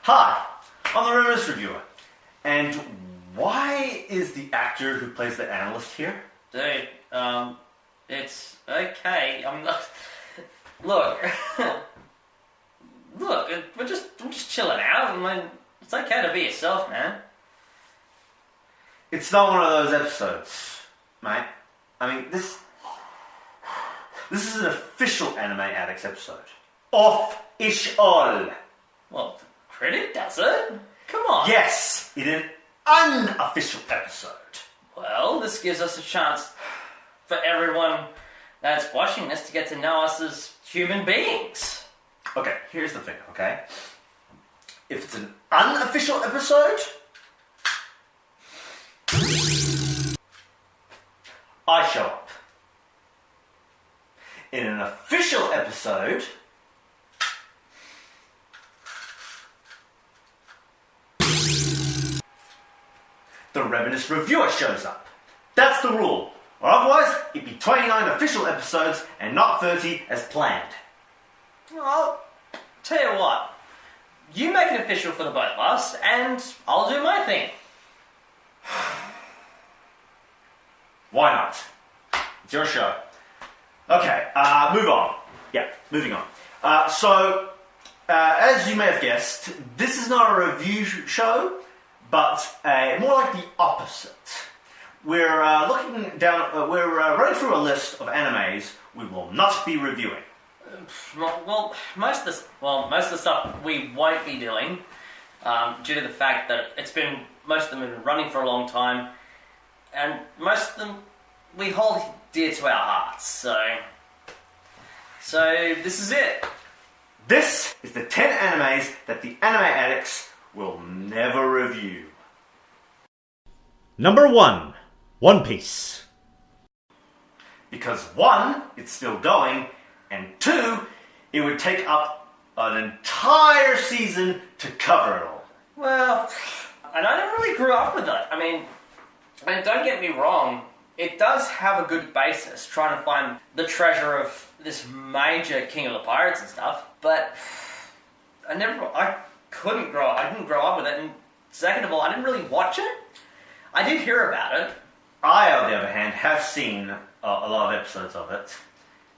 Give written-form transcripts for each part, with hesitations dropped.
Hi, I'm the Reminisce Reviewer, and why is the actor who plays the analyst here? Dude, it's okay. I'm not. Look, look. I'm just chilling out. I mean, it's okay to be yourself, man. It's not one of those episodes, mate. I mean, this is an official Anime Addicts episode. Off-ish-all. Well, credit does it? Come on. Yes, in an unofficial episode. Well, this gives us a chance for everyone that's watching this to get to know us as human beings. Okay, here's the thing, okay? If it's an unofficial episode, I show up. In an official episode, the Reminisce Reviewer shows up. That's the rule. Or otherwise, it'd be 29 official episodes and not 30 as planned. Well, tell you what. You make it official for the both of us, and I'll do my thing. Why not? It's your show. Okay, move on. Yeah, moving on. As you may have guessed, this is not a review show, but more like the opposite. We're running through a list of animes we will not be reviewing. Well, most of the stuff we won't be doing, due to the fact that most of them have been running for a long time, and most of them we hold dear to our hearts. So this is it. This is the 10 animes that the Anime Addicts will never review. Number 1, One Piece. Because 1, it's still going, and 2, it would take up an entire season to cover it all. Well, and I never really grew up with it. I mean, don't get me wrong, it does have a good basis, trying to find the treasure of this major king of the pirates and stuff, but I didn't grow up with it, and second of all, I didn't really watch it. I did hear about it. I, on the other hand, have seen a lot of episodes of it,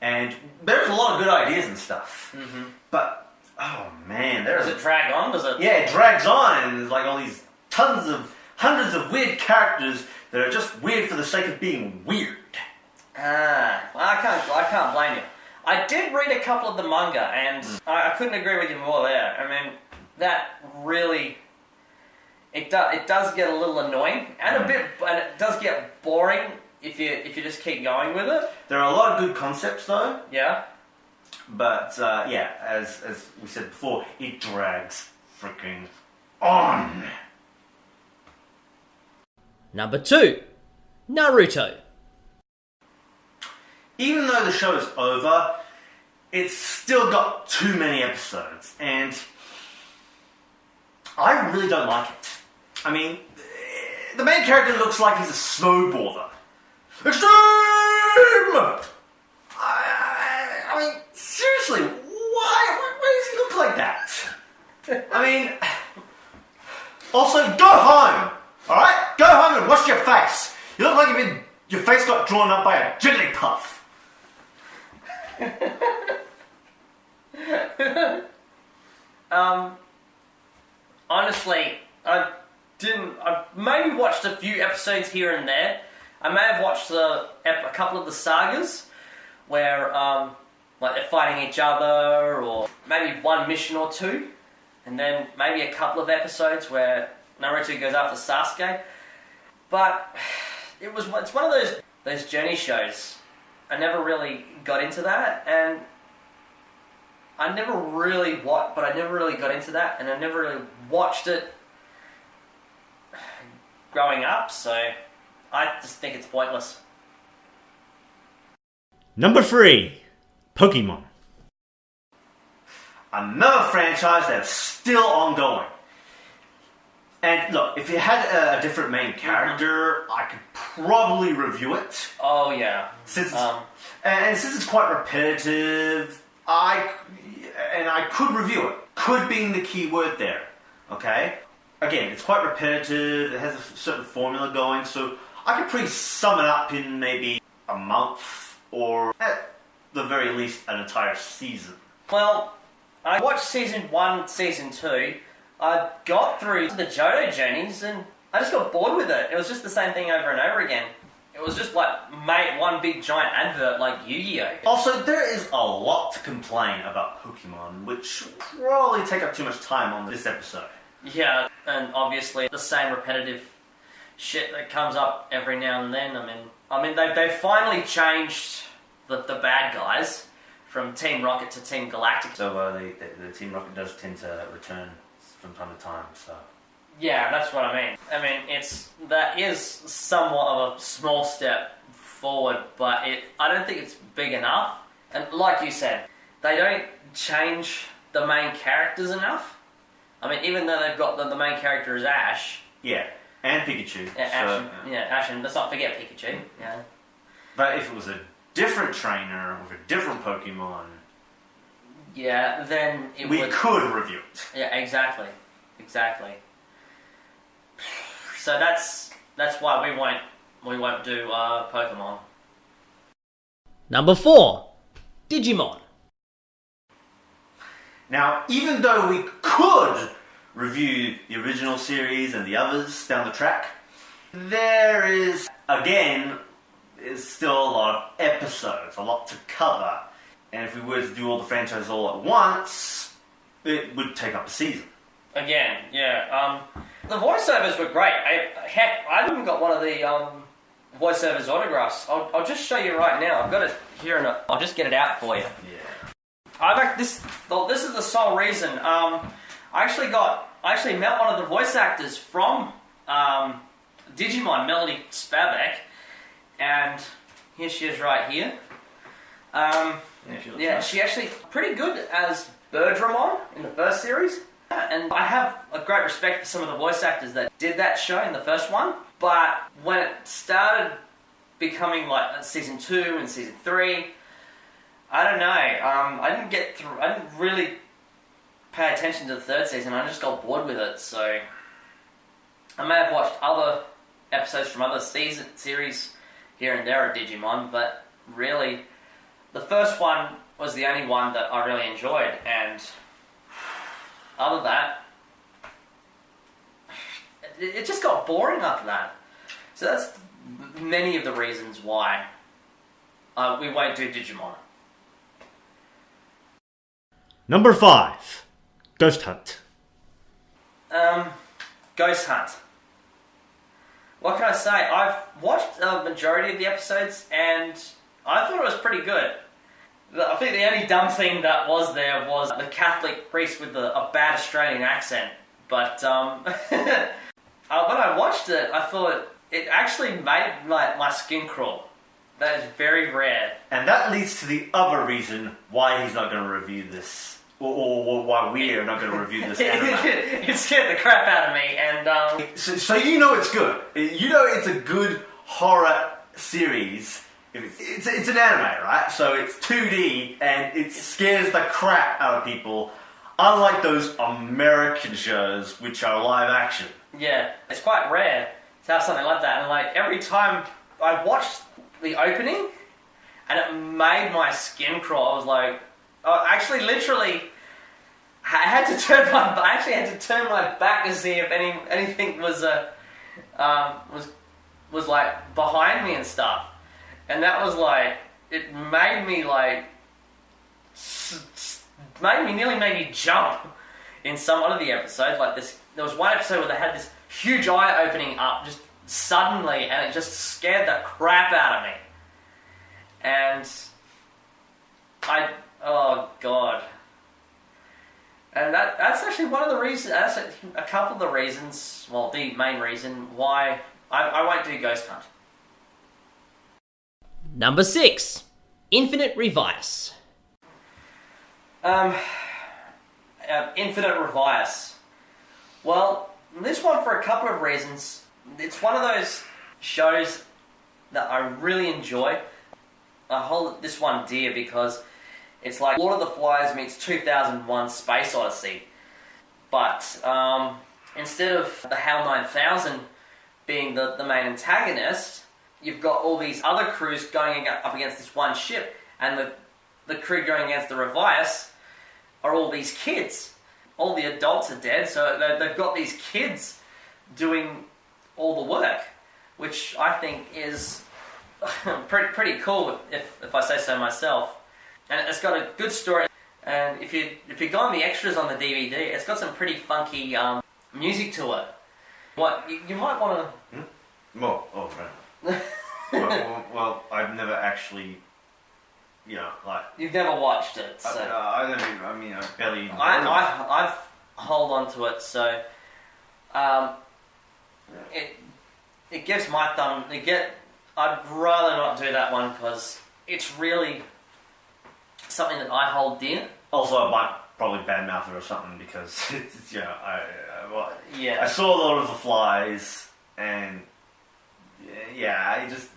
and there's a lot of good ideas and stuff. Mm-hmm. But, oh man, Does it drag on? Does it? Yeah, it drags on, and there's like all these hundreds of weird characters that are just weird for the sake of being weird. Well, I can't blame you. I did read a couple of the manga, and I couldn't agree with you more there. I mean, that really, it does get a little annoying, and it does get boring if you just keep going with it. There are a lot of good concepts though. Yeah. But yeah, as we said before, it drags freaking on. Number 2, Naruto. Even though the show is over, it's still got too many episodes, and I really don't like it. I mean, the main character looks like he's a snowboarder. Extreme! I mean, seriously, why does he look like that? I mean, also, go home! Alright? Go home and wash your face! You look like your face got drawn up by a Jigglypuff. Honestly, I maybe watched a few episodes here and there. I may have watched a couple of the sagas where like they're fighting each other, or maybe one mission or two, and then maybe a couple of episodes where Naruto goes after Sasuke. But it's one of those journey shows. I never really got into that, and I never really got into that, and I never really watched it growing up, so I just think it's pointless. Number 3, Pokemon. Another franchise that's still ongoing. And look, if you had a different main character, I could probably review it. Oh yeah. Since and since it's quite repetitive, I could review it. Could being the key word there. Okay? Again, it's quite repetitive, it has a certain formula going, so I could pretty sum it up in maybe a month, or at the very least an entire season. Well, I watched season 1, season 2, I got through the Johto journeys, and I just got bored with it. It was just the same thing over and over again. It was just like, mate, one big giant advert like Yu-Gi-Oh! Also, there is a lot to complain about Pokemon, which will probably take up too much time on this episode. Yeah, and obviously the same repetitive shit that comes up every now and then. I mean, they finally changed the bad guys from Team Rocket to Team Galactic. So the Team Rocket does tend to return from time to time. So yeah, that's what I mean. I mean, that is somewhat of a small step forward, but I don't think it's big enough. And like you said, they don't change the main characters enough. I mean, even though they've got the main character is Ash. Yeah, and Pikachu. Yeah, Ash, and let's not forget Pikachu. Yeah. But if it was a different trainer with a different Pokemon, yeah, then we could review it. Yeah, exactly. So that's why we won't do Pokemon. Number 4, Digimon. Now, even though we could review the original series and the others down the track, there is, again, still a lot of episodes, a lot to cover. And if we were to do all the franchises all at once, it would take up a season. Again, yeah. The voiceovers were great. Heck, I even got one of the voiceovers autographs. I'll just show you right now. I've got it here, and I'll just get it out for you. Yeah. This is the sole reason. I actually met one of the voice actors from Digimon, Melody Spavak, and here she is right here. She actually pretty good as Birdramon in the first series, and I have a great respect for some of the voice actors that did that show in the first one. But when it started becoming like season 2 and season 3. I don't know. I didn't really pay attention to the third season. I just got bored with it. So I may have watched other episodes from other series here and there of Digimon, but really, the first one was the only one that I really enjoyed. And other than that, it just got boring after that. So that's many of the reasons why we won't do Digimon. Number 5, Ghost Hunt. Ghost Hunt. What can I say? I've watched a majority of the episodes and I thought it was pretty good. I think the only dumb thing that was there was the Catholic priest with a bad Australian accent. But when I watched it, I thought it actually made my skin crawl. That is very rare. And that leads to the other reason why he's not going to review this. Or why we're not going to review this anime. It scared the crap out of me, and So you know it's good. You know it's a good horror series. It's an anime, right? So it's 2D, and it scares the crap out of people. Unlike those American shows, which are live action. Yeah, it's quite rare to have something like that. And like every time I watched the opening, and it made my skin crawl. I was like, actually, literally, I actually had to turn my back to see if anything was like behind me and stuff, and that was like it made me nearly made me jump in one of the episodes. Like this, there was one episode where they had this huge eye opening up just suddenly, and it just scared the crap out of me, and oh god. And that's actually one of the reasons, that's a couple of the reasons, well, the main reason why I won't do Ghost Hunt. Number 6, Infinite Revice. Infinite Revice. Well, this one for a couple of reasons. It's one of those shows that I really enjoy. I hold this one dear because it's like Lord of the Flies meets 2001 Space Odyssey. But instead of the HAL 9000 being the main antagonist, you've got all these other crews going up against this one ship, and the crew going against the Revice are all these kids. All the adults are dead, so they've got these kids doing all the work, which I think is pretty cool, if I say so myself. And it's got a good story. And if you go on the extras on the DVD, it's got some pretty funky music to it. What you might want to. Well, right. well, I've never actually, like. You've never watched it, so. I barely. I've hold on to it, so. It gives my thumb. I'd rather not do that one because it's really something that I hold dear. Also, I might probably badmouth it or something because it's, Yeah. I saw Lord of the Flies and I just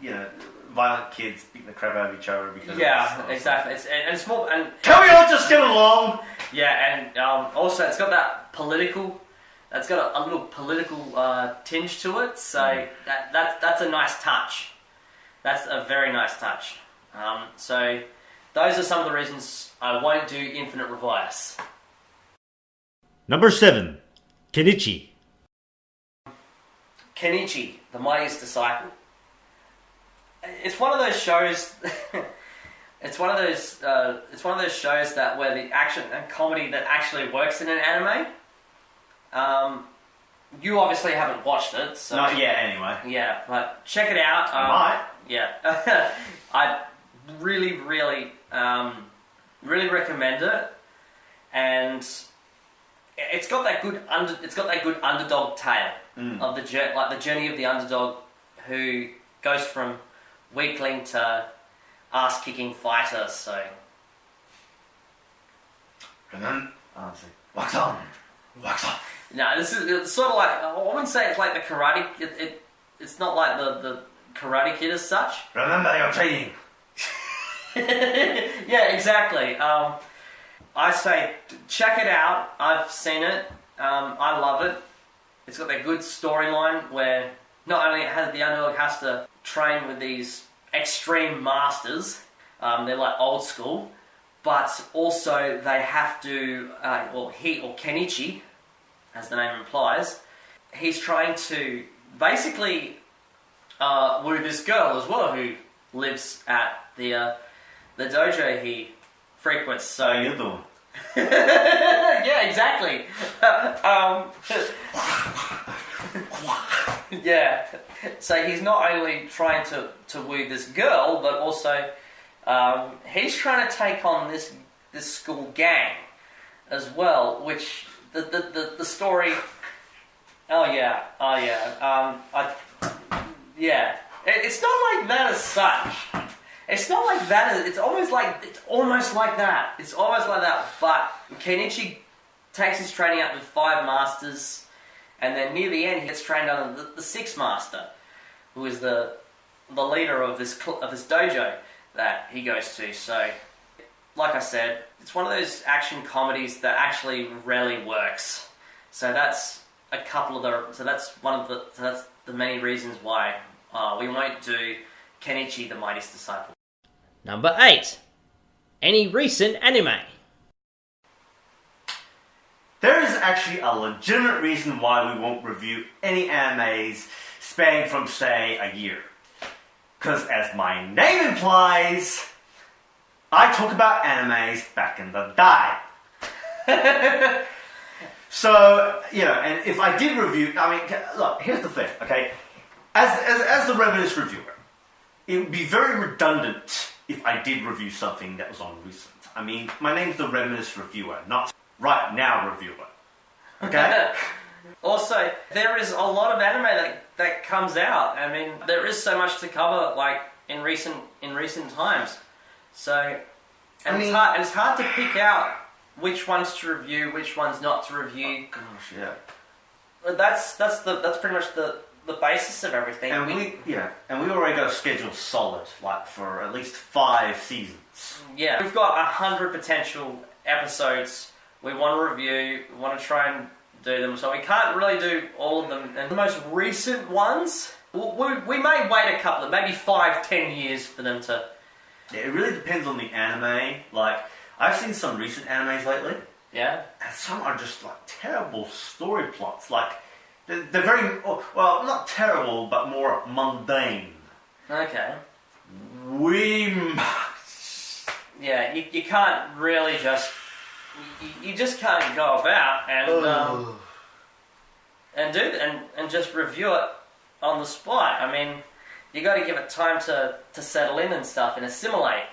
violent kids beating the crap out of each other because exactly. It's more and can we all just get along? Yeah, and also it's got that political. It's got a little political tinge to it, so that's a nice touch. That's a very nice touch. So those are some of the reasons I won't do Infinite Revice. Number 7. Kenichi. Kenichi, the Mightiest Disciple. It's one of those shows. It's one of those shows that where the action and comedy that actually works in an anime. You obviously haven't watched it, so not yet, anyway. Yeah, but check it out. I might. Yeah, I really recommend it, and it's got that good underdog tale of the journey of the underdog who goes from weakling to ass-kicking fighter. So, and then wax on, wax off. No, it's sort of like, I wouldn't say it's like the Karate. It's not like the Karate Kid as such. Remember your training. Yeah, exactly. I say check it out. I've seen it. I love it. It's got that good storyline where not only has the underdog has to train with these extreme masters, they're like old school, but also they have to, he or Kenichi, as the name implies, he's trying to basically woo this girl as well who lives at the dojo he frequents. So how you doing? Yeah, exactly. Yeah. So he's not only trying to woo this girl, but also he's trying to take on this school gang as well, which the story. It's not like that as such. It's not like that. It's almost like that. It's almost like that. But Kenichi takes his training up with 5 masters, and then near the end he gets trained under the 6th master, who is the leader of this dojo that he goes to. So, like I said, it's one of those action comedies that actually rarely works. So that's that's the many reasons why we won't do Kenichi, the Mightiest Disciple. Number 8. Any recent anime. There is actually a legitimate reason why we won't review any animes spanning from, say, a year. Because as my name implies, I talk about animes back in the day. So, and if I did review, look, here's the thing, okay? As the Reminisce reviewer, it would be very redundant if I did review something that was on recent. My name's the Reminisce reviewer, not right now reviewer. Okay? Also, there is a lot of anime that comes out. There is so much to cover, like in recent times. So, it's hard to pick out which ones to review, which ones not to review. Oh, gosh, yeah. that's pretty much the basis of everything. And we already got a schedule solid, like for at least 5 seasons. Yeah, we've got 100 potential episodes we want to review, we want to try and do them, so we can't really do all of them. And the most recent ones, we may wait a couple of, maybe 5-10 years for them to... Yeah, it really depends on the anime. Like, I've seen some recent animes lately, Yeah? and some are just like terrible story plots. Like, they're very, well, not terrible, but more mundane. Okay. Yeah, you can't really just... You just can't go about and just review it on the spot. I mean, you got to give it time to settle in and stuff and assimilate.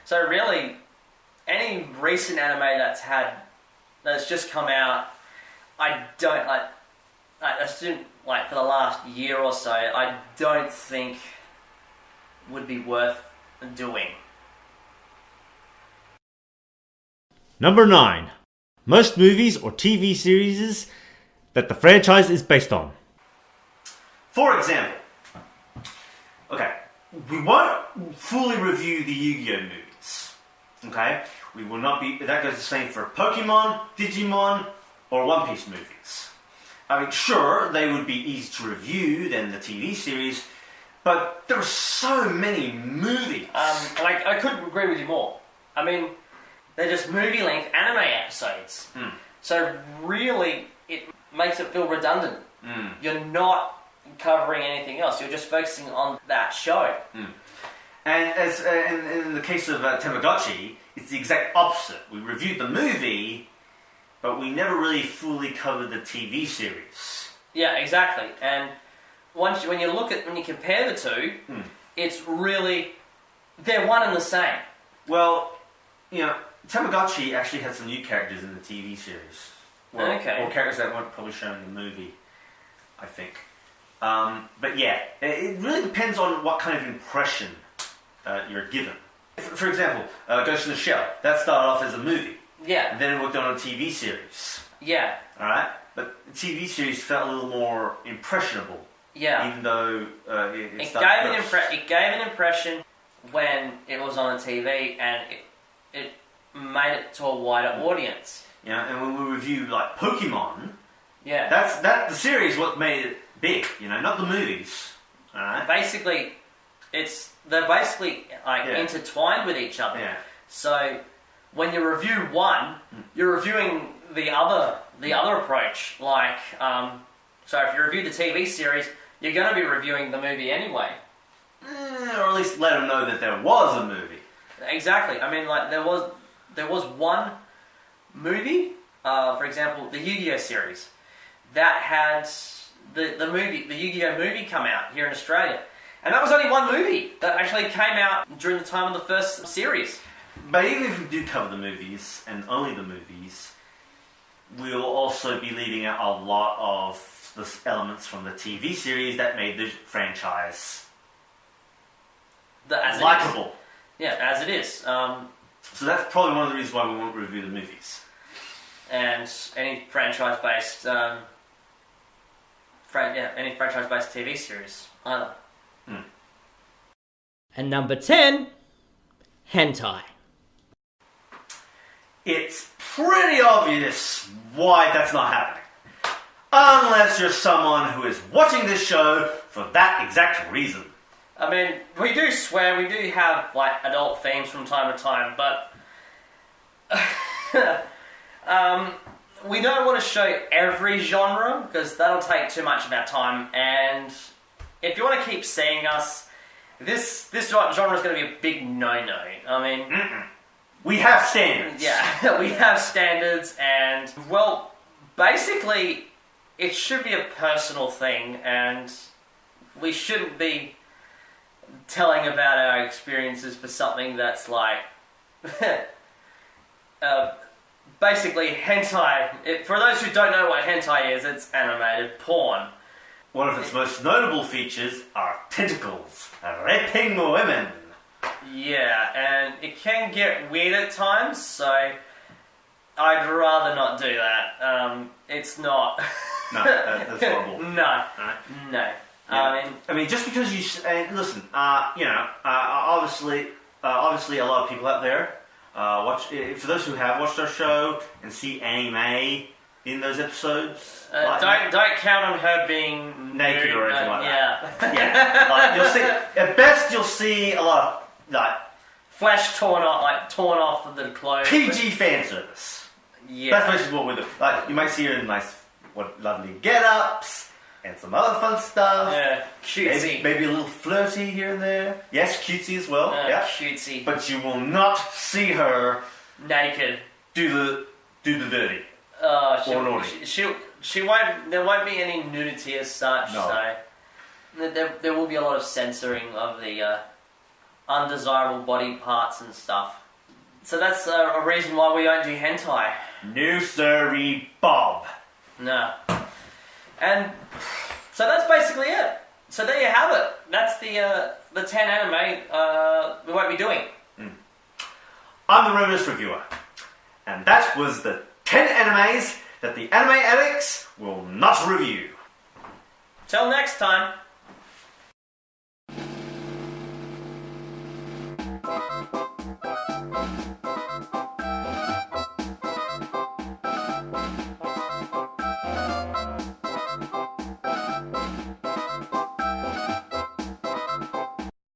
So really, any recent anime that's just come out, I assume, like for the last year or so, I don't think would be worth doing. Number 9. Most movies or TV series that the franchise is based on. For example, okay, we won't fully review the Yu-Gi-Oh movies. Okay, we will not be. That goes the same for Pokemon, Digimon, or One Piece movies. I mean, sure, they would be easy to review than the TV series, but there are so many movies. I couldn't agree with you more. I mean, they're just movie-length anime episodes. So really, it makes it feel redundant. You're not covering anything else. You're just focusing on that show. And as in the case of Tamagotchi, it's the exact opposite. We reviewed the movie, but we never really fully covered the TV series. Yeah, exactly. And when you compare the two, it's really, they're one and the same. Well, you know, Tamagotchi actually had some new characters in the TV series. Well, okay. Or characters that weren't probably shown in the movie, I think. But yeah, it really depends on what kind of impression you're given. For example, Ghost in the Shell, that started off as a movie. Yeah. And then it worked on a TV series. Yeah. Alright? But the TV series felt a little more impressionable. Yeah. Even though it gave an impression when it was on the TV, and it made it to a wider audience. Yeah, and when we review like Pokemon, yeah, that's the series what made it big, you know, not the movies. Alright? Basically, they're basically like intertwined with each other. Yeah. So when you review one, you're reviewing the other approach. Like, so if you review the TV series, you're going to be reviewing the movie anyway. Or at least let them know that there was a movie. Exactly. I mean, like there was one movie, for example, the Yu-Gi-Oh series, that had the Yu-Gi-Oh movie come out here in Australia. And that was only one movie that actually came out during the time of the first series. But even if we do cover the movies, and only the movies, we'll also be leaving out a lot of the elements from the TV series that made the franchise likable. Yeah, as it is. So that's probably one of the reasons why we won't review the movies. And any franchise-based, any franchise-based TV series either. And number 10, hentai. It's pretty obvious why that's not happening. Unless you're someone who is watching this show for that exact reason. I mean, we do swear, we do have, like, adult themes from time to time, but... we don't want to show every genre, because that'll take too much of our time, and if you want to keep seeing us, this genre is going to be a big no-no. I mean... We have standards. Yeah, we have standards, and, well, basically, it should be a personal thing, and we shouldn't be telling about our experiences for something that's like... basically, hentai. For those who don't know what hentai is, it's animated porn. One of its most notable features are tentacles, raping women. Yeah, and it can get weird at times, so I'd rather not do that. It's not. No, that's horrible. No. Right. No. Yeah. I mean, just because you listen, obviously, a lot of people out there for those who have watched our show and see anime in those episodes. Don't count on her being naked or anything like that. Yeah, like, you'll see. At best, you'll see a lot of like flesh torn off of the clothes. PG fan service. Yeah, that's basically what we do. Like, you might see her in nice, lovely get-ups and some other fun stuff. Yeah, cutesy. Maybe a little flirty here and there. Yes, cutesy as well. Yeah, cutesy. But you will not see her naked. Do the dirty. Or naughty. She won't. There won't be any nudity as such. No. So there will be a lot of censoring of the undesirable body parts and stuff. So that's a reason why we don't do hentai. No sirree, Bob. No. And so that's basically it. So there you have it. That's the 10 anime we won't be doing. I'm the Reminisce Reviewer. And that was the 10 animes that the Anime Addicts will not review. Till next time.